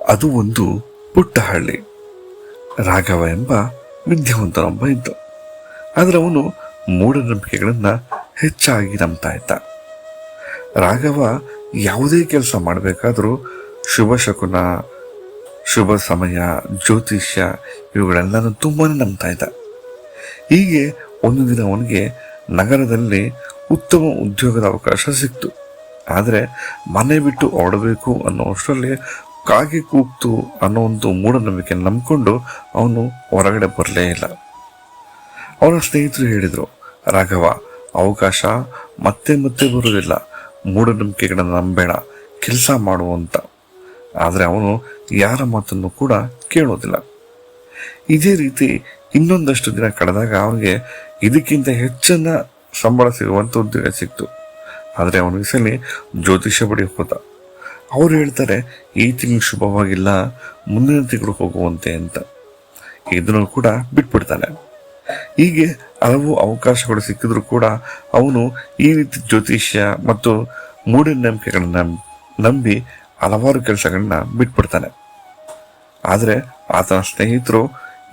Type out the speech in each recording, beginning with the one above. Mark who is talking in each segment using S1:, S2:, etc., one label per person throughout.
S1: ಅದು ಒಂದು ಪುಟ್ಟ ಹಳ್ಳಿ. ರಾಘವ ಎಂಬ ವಿದ್ಯಾವಂತನೊಬ್ಬ ಇದ್ದ. ಆದರೆ ಅವನು ಮೂಢನಂಬಿಕೆಗಳನ್ನ ಹೆಚ್ಚಾಗಿ ನಂಬ್ತಾ ಇದ್ದ. ರಾಘವ ಯಾವುದೇ ಕೆಲಸ ಮಾಡಬೇಕಾದ್ರೂ ಶುಭ ಶಕುನ, ಶುಭ ಸಮಯ, ಜ್ಯೋತಿಷ್ಯ ಇವುಗಳೆಲ್ಲನೂ ತುಂಬಾನೇ ನಂಬ್ತಾ ಇದ್ದ. ಹೀಗೆ ಒಂದು ದಿನ ಅವನಿಗೆ ನಗರದಲ್ಲಿ ಉತ್ತಮ ಉದ್ಯೋಗದ ಅವಕಾಶ ಸಿಕ್ತು. ಆದರೆ ಮನೆ ಬಿಟ್ಟು ಹೊರಡಬೇಕು ಅನ್ನೋ ಅಷ್ಟರಲ್ಲಿ ಕಾಗೆ ಕೂಗ್ತು ಅನ್ನೋ ಒಂದು ಮೂಢನಂಬಿಕೆ ನಂಬಿಕೊಂಡು ಅವನು ಹೊರಗಡೆ ಬರಲೇ ಇಲ್ಲ. ಅವನ ಸ್ನೇಹಿತರು ಹೇಳಿದರು, ರಾಘವ, ಅವಕಾಶ ಮತ್ತೆ ಮತ್ತೆ ಬರುವುದಿಲ್ಲ, ಮೂಢನಂಬಿಕೆಗಳನ್ನು ನಂಬೇಡ, ಕೆಲಸ ಮಾಡುವಂತ. ಆದರೆ ಅವನು ಯಾರ ಮಾತನ್ನು ಕೂಡ ಕೇಳೋದಿಲ್ಲ. ಇದೇ ರೀತಿ ಇನ್ನೊಂದಷ್ಟು ದಿನ ಕಳೆದಾಗ ಅವನಿಗೆ ಇದಕ್ಕಿಂತ ಹೆಚ್ಚಿನ ಸಂಬಳ ಸಿಗುವಂತ ಉದ್ಯೋಗ ಸಿಕ್ತು. ಆದರೆ ಅವನು ಈ ಸಲ ಜ್ಯೋತಿಷ್ಯ ಬಳಿ ಹೋದ. ಅವ್ರು ಹೇಳ್ತಾರೆ, ಈ ತಿಂಗಳು ಶುಭವಾಗಿಲ್ಲ, ಮುಂದಿನ ತಿಂಗಳು ಹೋಗುವಂತೆ ಅಂತ. ಇದನ್ನು ಕೂಡ ಬಿಟ್ಬಿಡ್ತಾನೆ. ಹೀಗೆ ಹಲವು ಅವಕಾಶಗಳು ಸಿಕ್ಕಿದ್ರು ಕೂಡ ಅವನು ಈ ರೀತಿ ಜ್ಯೋತಿಷ್ಯ ಮತ್ತು ಮೂಢನಂಬಿಕೆಗಳನ್ನ ನಂಬಿ ಹಲವಾರು ಕೆಲಸಗಳನ್ನ ಬಿಟ್ಬಿಡ್ತಾನೆ. ಆದರೆ ಆತನ ಸ್ನೇಹಿತರು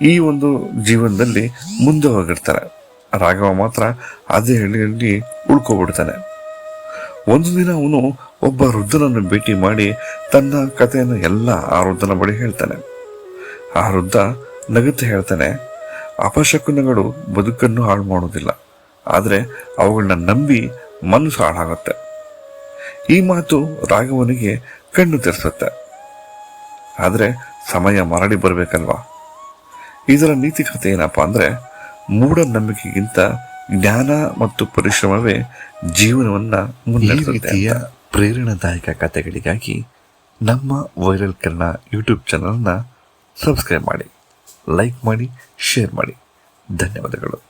S1: ಈ ಒಂದು ಜೀವನದಲ್ಲಿ ಮುಂದೆ ಹೋಗಿರ್ತಾರೆ. ರಾಘವ ಮಾತ್ರ ಅದೇ ಹಳ್ಳಿಯಲ್ಲಿ ಉಳ್ಕೊಬಿಡ್ತಾನೆ. ಒಂದು ದಿನ ಅವನು ಒಬ್ಬ ವೃದ್ಧನನ್ನು ಭೇಟಿ ಮಾಡಿ ತನ್ನ ಕಥೆಯನ್ನು ಎಲ್ಲ ಆ ವೃದ್ಧನ ಬಳಿ ಹೇಳ್ತಾನೆ. ಆ ವೃದ್ಧ ನಗುತ್ತಾ ಹೇಳ್ತಾನೆ, ಅಪಶಕುನಗಳು ಬದುಕನ್ನು ಹಾಳು ಮಾಡುವುದಿಲ್ಲ, ಆದರೆ ಅವುಗಳನ್ನ ನಂಬಿ ಮನಸ್ಸು ಹಾಳಾಗುತ್ತೆ. ಈ ಮಾತು ರಾಘವನಿಗೆ ಕಣ್ಣು ತೆರೆಸುತ್ತೆ. ಆದರೆ ಸಮಯ ಮರಳಿ ಬರಬೇಕಲ್ವಾ. ಇದರ ನೀತಿ ಕಥೆ ಏನಪ್ಪಾ ಅಂದ್ರೆ, ಮೂಢನಂಬಿಕೆಗಿಂತ ಜ್ಞಾನ ಮತ್ತು ಪರಿಶ್ರಮವೇ ಜೀವನವನ್ನ ಮುನ್ನಡೆಸುತ್ತೆ. ಪ್ರೇರಣಾದಾಯಕ ಕಥೆಗಳಿಗಾಗಿ ನಮ್ಮ ವೈರಲ್ ಕನ್ನಡ ಯೂಟ್ಯೂಬ್ ಚಾನಲ್ನ ಸಬ್ಸ್ಕ್ರೈಬ್ ಮಾಡಿ, ಲೈಕ್ ಮಾಡಿ, ಶೇರ್ ಮಾಡಿ. ಧನ್ಯವಾದಗಳು.